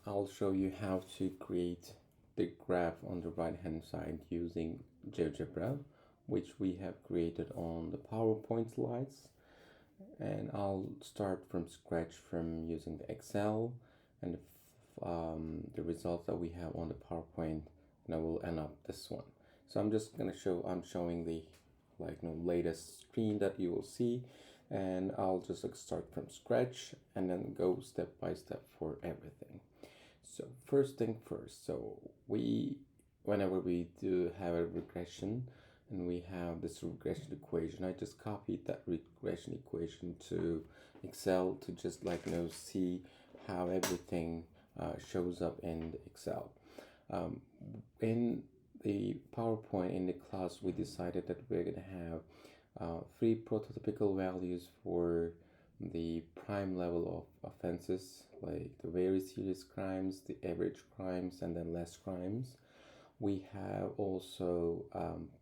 I'll show you how to create the graph on the right hand side using GeoGebra, which we have created on the PowerPoint slides. And I'll start from scratch from using the Excel and the results that we have on the PowerPoint, and I will end up this one. So I'm showing the latest screen that you will see, and I'll just start from scratch and then go step by step for everything. So first thing first, whenever we do have a regression and we have this regression equation, I just copied that regression equation to Excel to just see how everything shows up in the Excel. In the PowerPoint in the class, we decided that we're going to have 3 prototypical values for the prime level of offenses, like the very serious crimes, the average crimes, and then less crimes. We have also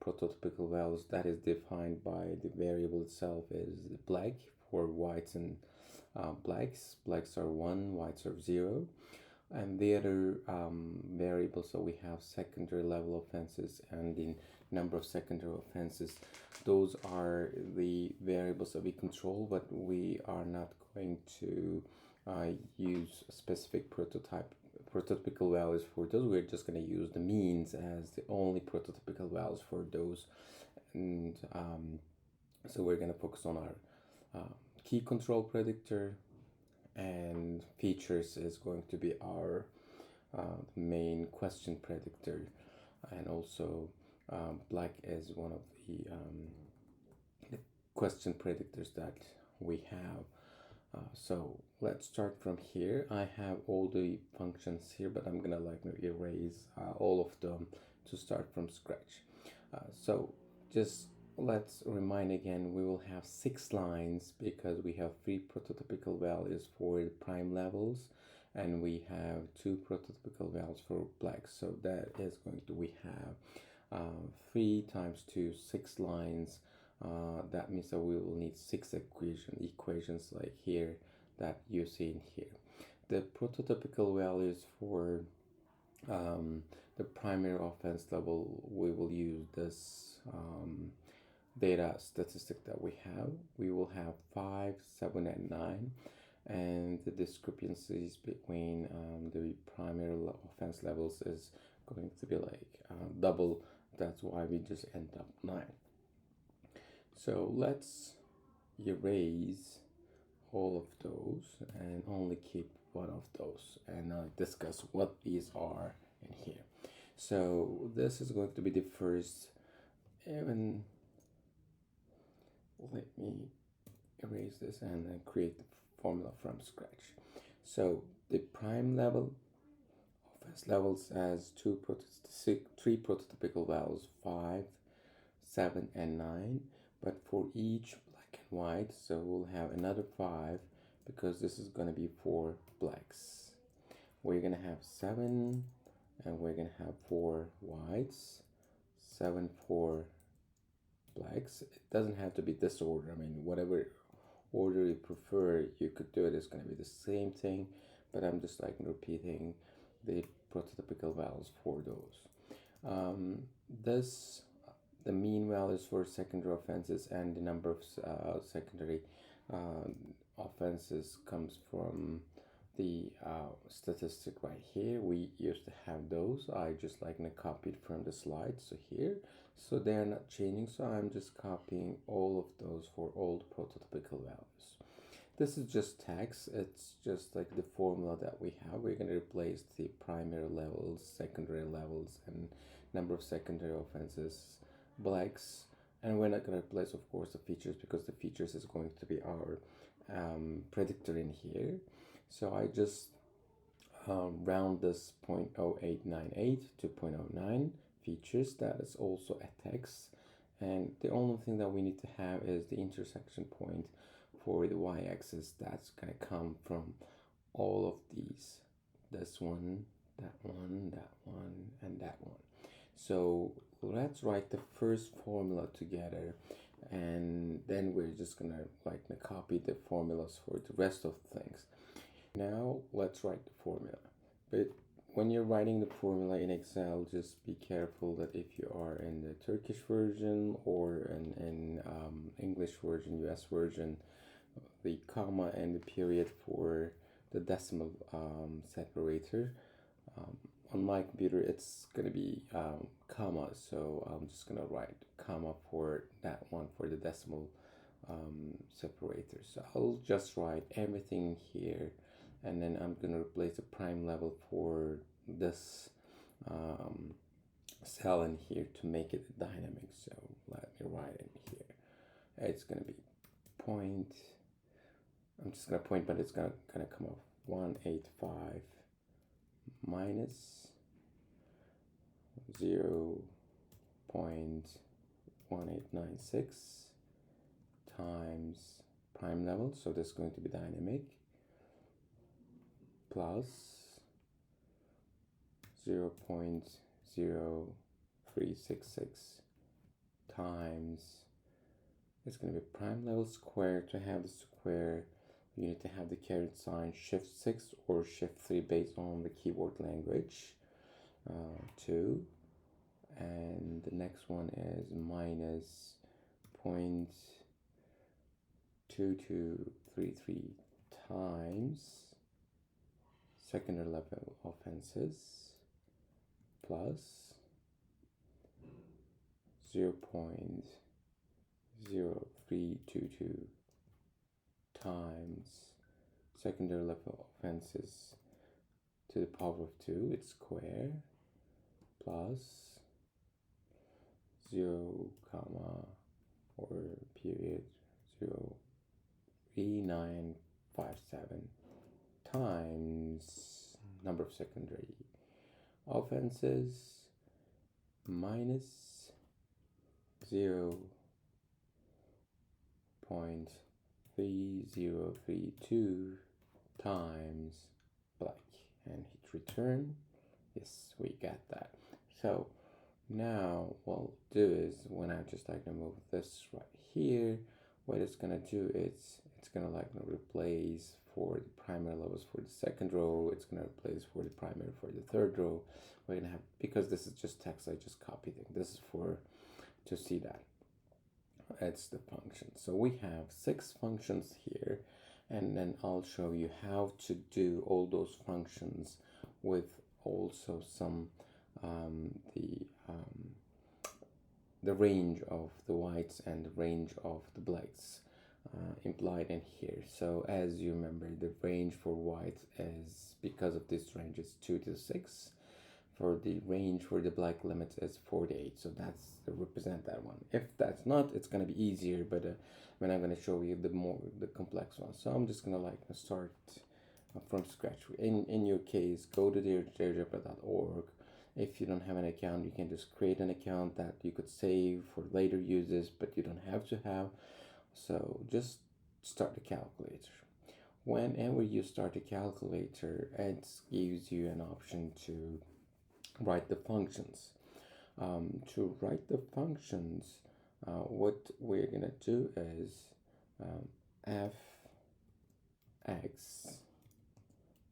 prototypical values that is defined by the variable itself is black for whites and blacks. Blacks are 1, whites are 0. And the other variables, so we have secondary level offenses and the number of secondary offenses. Those are the variables that we control, but we are not going to use specific prototypical values for those. We're just going to use the means as the only prototypical values for those. And so we're going to focus on our key control predictor, and features is going to be our main question predictor, and also black is one of the question predictors that we have. So let's start from here. I have all the functions here, but I'm gonna erase all of them to start from scratch. So just let's remind again, we will have 6 lines because we have 3 prototypical values for the prime levels, and we have 2 prototypical values for black. So that is going to, we have 3 times 2, 6 lines. That means that we will need 6 equations like here that you see in here. The prototypical values for the primary offense level, we will use this data statistic that we have. We will have 5, 7, and 9, and the discrepancies between the primary offense levels is going to be double. That's why we just end up 9. So let's erase all of those and only keep one of those, and discuss what these are in here. So this is going to be the first. Even let me erase this and then create the formula from scratch. So the prime level offense levels has 3 prototypical values, 5, 7, and 9. But for each black and white, so we'll have another 5 because this is going to be for blacks. We're going to have 7, and we're going to have 4 whites, 7 for blacks. It doesn't have to be this order. I mean, whatever order you prefer, you could do it. It's going to be the same thing, but I'm just repeating the prototypical values for those. The mean values for secondary offenses and the number of secondary offenses comes from the statistic right here. We used to have those. I just copied from the slides, so here. So they're not changing, so I'm just copying all of those for all the prototypical values. This is just text. It's just the formula that we have. We're going to replace the primary levels, secondary levels, and number of secondary offenses, blacks, and we're not going to replace, of course, the features because the features is going to be our predictor in here. So I just round this 0.0898 to 0.09 features. That is also a text, and the only thing that we need to have is the intersection point for the y-axis. That's going to come from all of these, this one, that one, that one, and that one. So let's write the first formula together, and then we're just gonna copy the formulas for the rest of the things. Now let's write the formula. But when you're writing the formula in Excel, just be careful that if you are in the Turkish version or in English version, US version, the comma and the period for the decimal separator. On my computer, it's gonna be comma, so I'm just gonna write comma for that one for the decimal separator. So I'll just write everything here, and then I'm gonna replace the prime level for this cell in here to make it dynamic. So let me write in here. It's gonna be point. I'm just gonna point, but it's gonna come off 185 minus 0.1896 times prime level, so this is going to be dynamic, plus 0.0366 times, it's going to be prime level square. To have the square, you need to have the caret sign shift 6 or shift 3 based on the keyboard language. 2, and the next one is minus 0.2233 times secondary level offenses plus 0.0322 times secondary level offenses to the power of 2, its square, plus 0, comma, or period 0.3957 times number of secondary offenses minus 0.3032 times black, and hit return. Yes, we got that. So now what I'll do is, when I just like to move this right here, what it's gonna do is it's gonna like replace for the primary levels for the second row, it's gonna replace for the primary for the third row. We're gonna have, because this is just text, I just copied it. This is for to see that it's the function. So we have 6 functions here, and then I'll show you how to do all those functions with also some the range of the whites and the range of the blacks implied in here. So as you remember, the range for white is, because of this range, is 2 to 6. For the range for the black limit is 48, so that's to represent that one. If that's not, it's going to be easier, but when I'm going to show you the complex one. So I'm just going to like start from scratch. In your case, go to the GeoGebra.org. If you don't have an account, you can just create an account that you could save for later uses, but you don't have to have. So just start the calculator. Whenever you start a calculator, it gives you an option to write the functions. To write the functions, what we're gonna do is f(x),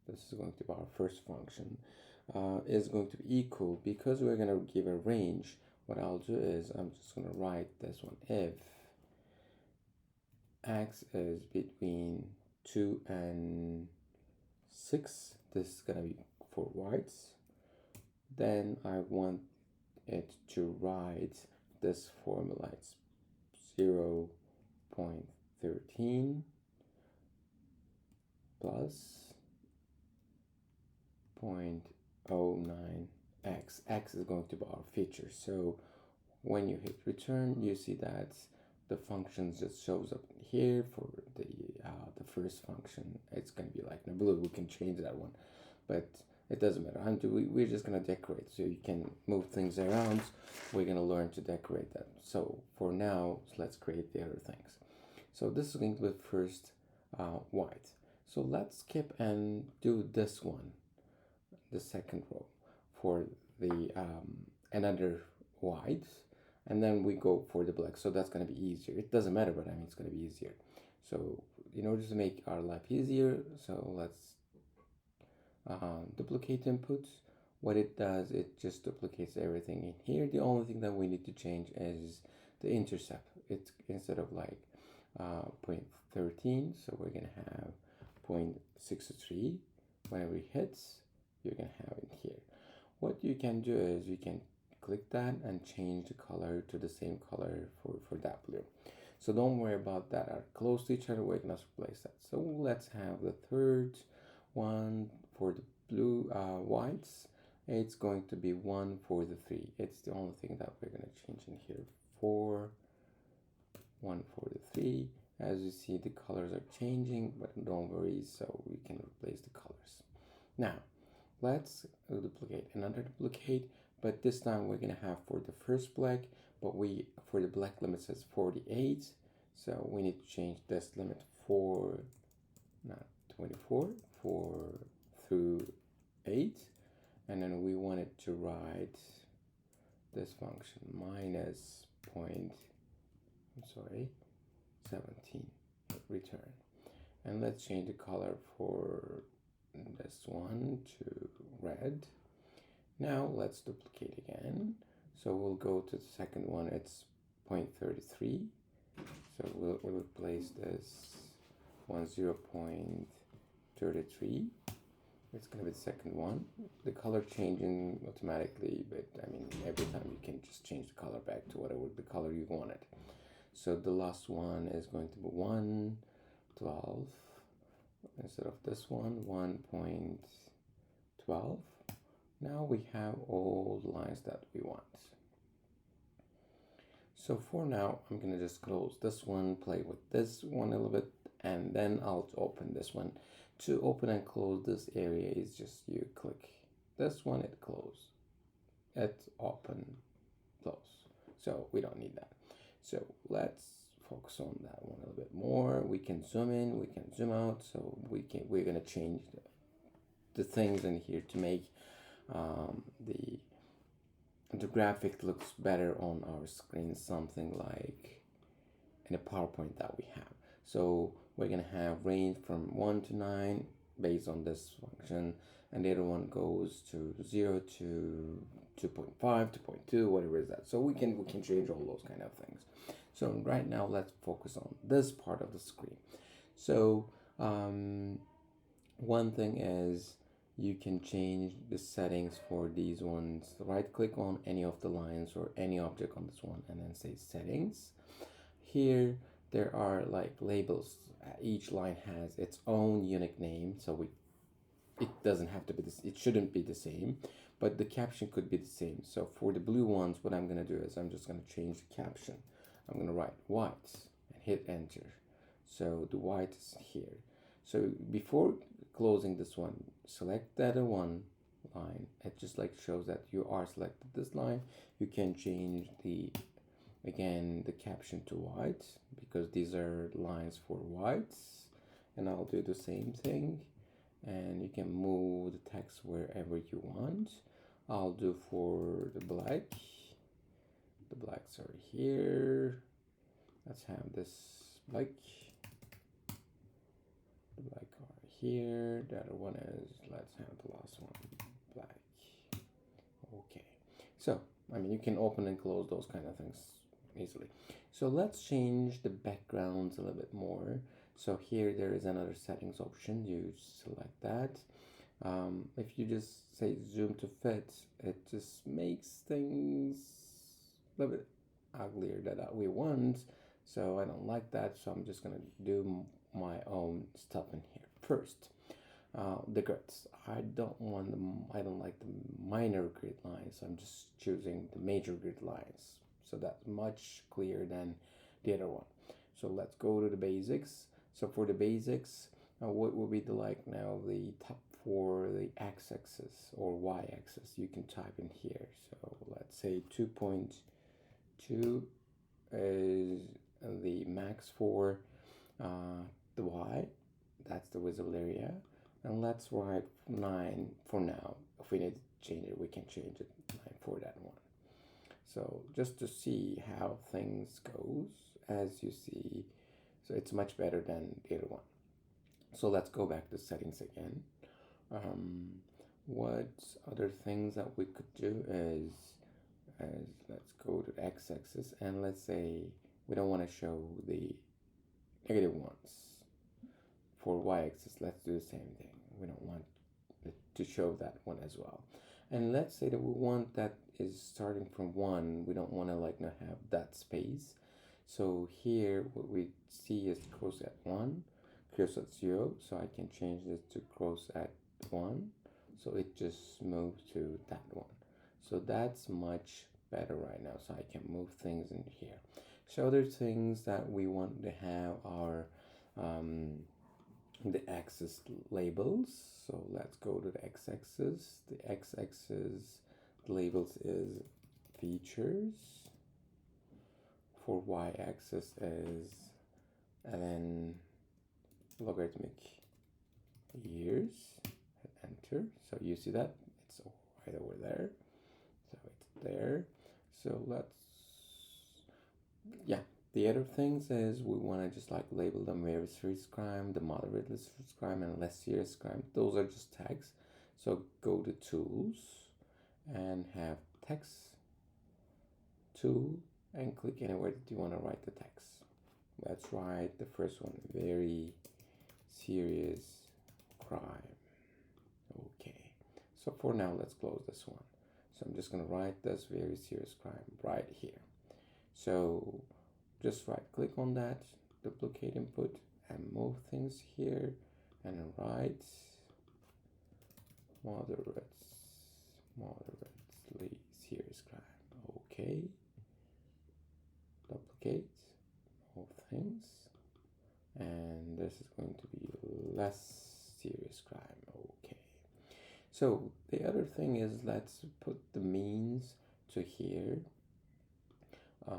this is going to be our first function, is going to be equal, because we're gonna give a range. What I'll do is I'm just gonna write this one: if x is between 2 and 6, this is gonna be for whites, then I want it to write this formula. It's 0.13 plus 0.09x. X is going to be our feature. So when you hit return, you see that the function just shows up here for the first function. It's going to be like in blue. We can change that one, but it doesn't matter. We're just going to decorate, so you can move things around. We're going to learn to decorate that. So for now, let's create the other things. So this is going to be first white. So let's skip and do this one, the second row, for the another white, and then we go for the black. So that's going to be easier. It doesn't matter, but I mean it's going to be easier. So in order to make our life easier, so let's duplicate inputs. What it does, it just duplicates everything in here. The only thing that we need to change is the intercept. It's instead of like 0.13, so we're gonna have 0.63. Whenever it hits, you're gonna have it here. What you can do is you can click that and change the color to the same color for that blue. So don't worry about that. Are close to each other, we're gonna replace that. So let's have the third one for the blue whites. It's going to be 1 for the 3. It's the only thing that we're gonna change in here. 1 for the 3. As you see, the colors are changing, but don't worry, so we can replace the colors. Now, let's duplicate another duplicate, but this time we're gonna have for the first black, but for the black limit says 48, so we need to change this limit for not 24 through 8, and then we wanted to write this function minus 17 return, and let's change the color for this one to red. Now let's duplicate again. So we'll go to the second one. It's 0.33. So we'll replace this one 0.33. It's gonna be the second one. The color changing automatically, but I mean every time you can just change the color back to whatever the color you wanted. So the last one is going to be 1.12 instead of this one 1.12. Now we have all the lines that we want. So for now, I'm gonna just close this one, play with this one a little bit, and then I'll open this one. To open and close this area is just you click this one, it close, it open, close. So we don't need that. So let's focus on that one a little bit more. We can zoom in, we can zoom out. So we're gonna change the things in here to make the graphic looks better on our screen, something like in a PowerPoint that we have. So we're gonna have range from 1 to 9 based on this function, and the other one goes to 0 to 2.5, 2.2, whatever is that. So we can change all those kind of things. So right now let's focus on this part of the screen. So one thing is you can change the settings for these ones. Right click on any of the lines or any object on this one and then say settings. Here there are like labels. Each line has its own unique name, so it doesn't have to be this, it shouldn't be the same, but the caption could be the same. So for the blue ones, what I'm gonna do is I'm just gonna change the caption. I'm gonna write white and hit enter. So the white is here. So before closing this one, select the other one line. It just like shows that you are selected this line. You can change the caption to white because these are lines for whites, and I'll do the same thing, and you can move the text wherever you want. I'll do for the black. The blacks are here. Let's have this black. The black are here. The other one is, let's have the last one, black. Okay. So, I mean, you can open and close those kind of things easily. So let's change the backgrounds a little bit more. So here there is another settings option. You select that. If you just say zoom to fit, it just makes things a little bit uglier that we want. So I don't like that. So I'm just gonna do my own stuff in here first. The grids. I don't like the minor grid lines. So I'm just choosing the major grid lines. So that's much clearer than the other one. So let's go to the basics. So for the basics, what will be the the top for the x-axis or y-axis? You can type in here. So let's say 2.2 is the max for the y. That's the visible area. And let's write 9 for now. If we need to change it, we can change it 9 for that one. So just to see how things goes, as you see, so it's much better than the other one. So let's go back to settings again. What other things that we could do is let's go to the x-axis, and let's say we don't want to show the negative ones. For y-axis, let's do the same thing. We don't want to show that one as well. And let's say that we want that is starting from 1. We don't want to like not have that space. So here what we see is cross at 1, cross at 0. So I can change this to cross at 1. So it just moves to that one. So that's much better right now. So I can move things in here. So other things that we want to have are the axis labels. So let's go to the x-axis. The x-axis labels is features. For y-axis is, and then logarithmic years. Hit enter. So you see that it's right over there. So it's there. So let's, yeah. The other things is we want to just like label them very serious crime, the moderate serious crime, and less serious crime. Those are just tags. So go to tools and have text tool and click anywhere that you want to write the text. Let's write the first one, very serious crime. Okay. So for now, let's close this one. So I'm just going to write this very serious crime right here. So just right click on that, duplicate input, and move things here, and write moderately serious crime. Okay. Duplicate, move things, and this is going to be less serious crime. Okay. So the other thing is let's put the means to here. I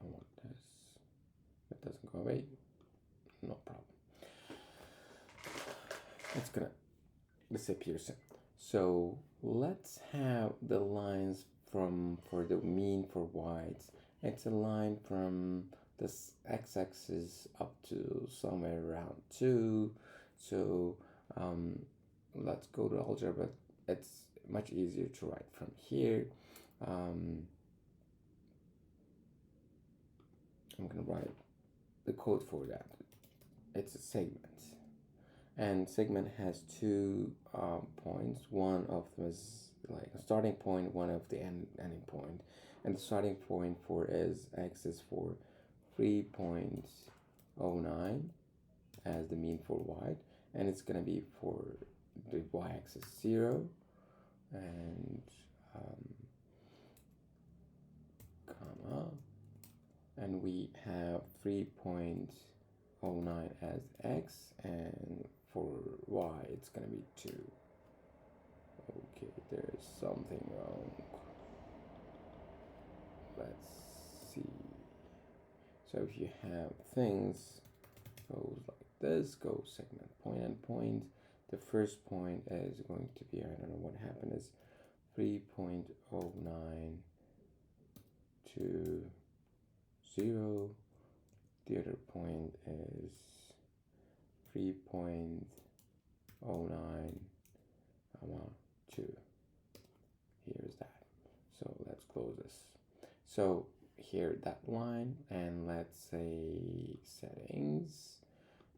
want this. It doesn't go away. No problem. It's gonna disappear soon. So let's have the lines for the mean for whites. It's a line from this x-axis up to somewhere around 2. So let's go to algebra. It's much easier to write from here. I'm gonna write the code for that. It's a segment, and segment has 2 points. One of them is like a starting point, one of the ending point, and the starting point for is x is for 3.09 as the mean for y, and it's gonna be for the y-axis 0, and comma, and we have 3.09 as x, and for y it's gonna be 2. Okay, there's something wrong. Let's see. So if you have things goes like this, go segment point and point. The first point is going to be, I don't know what happened, is 3.09 to 0. The other point is 3.09, 2. Here's that. So let's close this. So here that line, and let's say settings.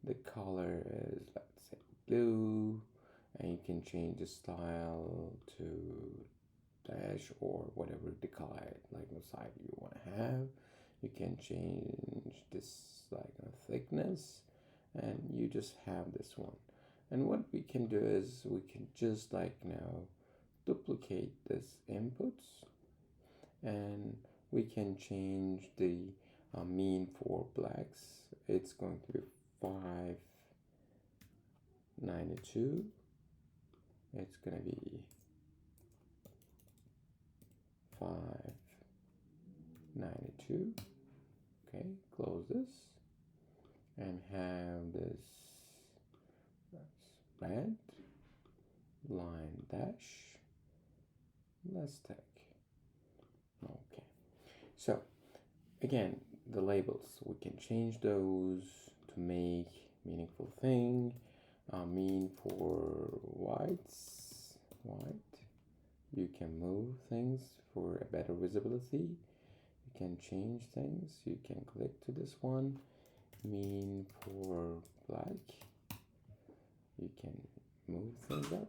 The color is, let's say, blue, and you can change the style to dash or whatever the color like the side you want to have. You can change this like thickness, and you just have this one. And what we can do is we can just like now duplicate this inputs, and we can change the mean for blacks. It's going to be 592. It's gonna be 592. Okay, close this and have this, that's red line dash. Let's take, okay. So again, the labels, we can change those to make meaningful thing, mean for white. You can move things for a better visibility. You can change things. You can click to this one. Mean for black. You can move things up.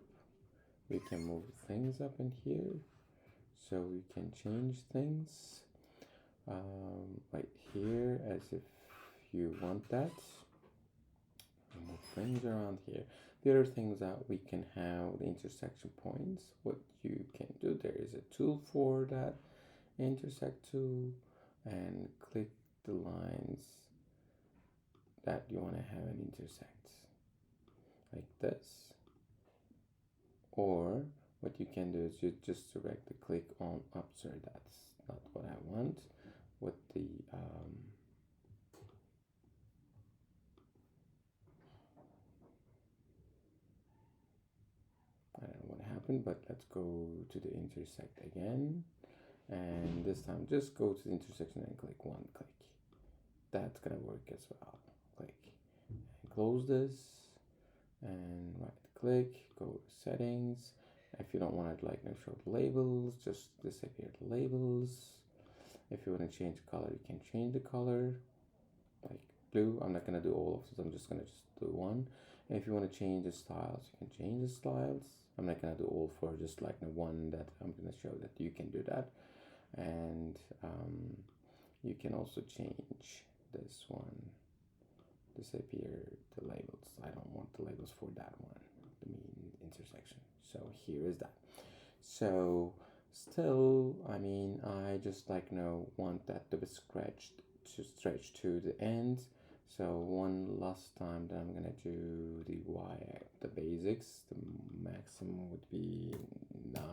We can move things up in here, so we can change things right here as if you want that. Move things around here. The other things that we can have the intersection points. What you can do, there is a tool for that, intersect tool, and click the lines that you want to have an intersect, like this. Or what you can do is you just directly click on, sorry, that's not what I want. What the I don't know what happened, but let's go to the intersect again, and this time just go to the intersection and click one click. That's gonna work as well. Click and close this, and right click, go to settings. If you don't want to show the labels, just disappear the labels. If you want to change the color, you can change the color, like blue. I'm not gonna do all of this, I'm just gonna do one. And if you want to change the styles, you can change the styles. I'm not gonna do all four, just like the one that I'm gonna show that you can do that. And you can also change this one, disappear the labels. I don't want the labels for that one, the mean intersection. So here is that. So still, I mean, I just want that to be stretched to the end. So one last time that I'm gonna do the basics. The maximum would be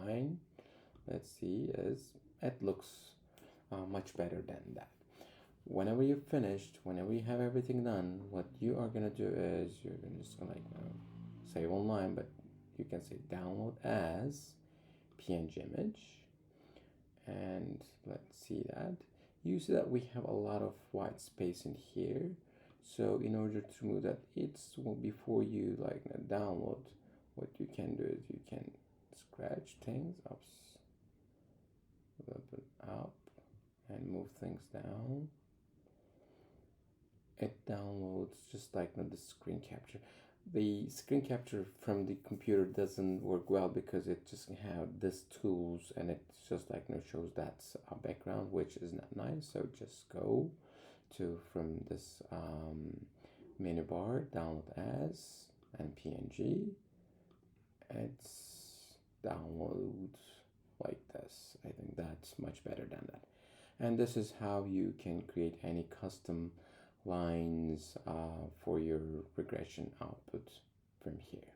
9. Let's see, it looks much better than that. Whenever you're finished, whenever you have everything done, what you are gonna do is you're gonna just save online, but you can say download as PNG image, and let's see that. You see that we have a lot of white space in here. So in order to remove that, before you download, what you can do is you can scratch things up a little bit up and move things down. It downloads just like the screen capture. The screen capture from the computer doesn't work well because it just have this tools, and it just shows that background, which is not nice. So just go to from this menu bar, download as, and PNG. It's download like this. I think that's much better than that. And this is how you can create any custom lines for your regression output from here.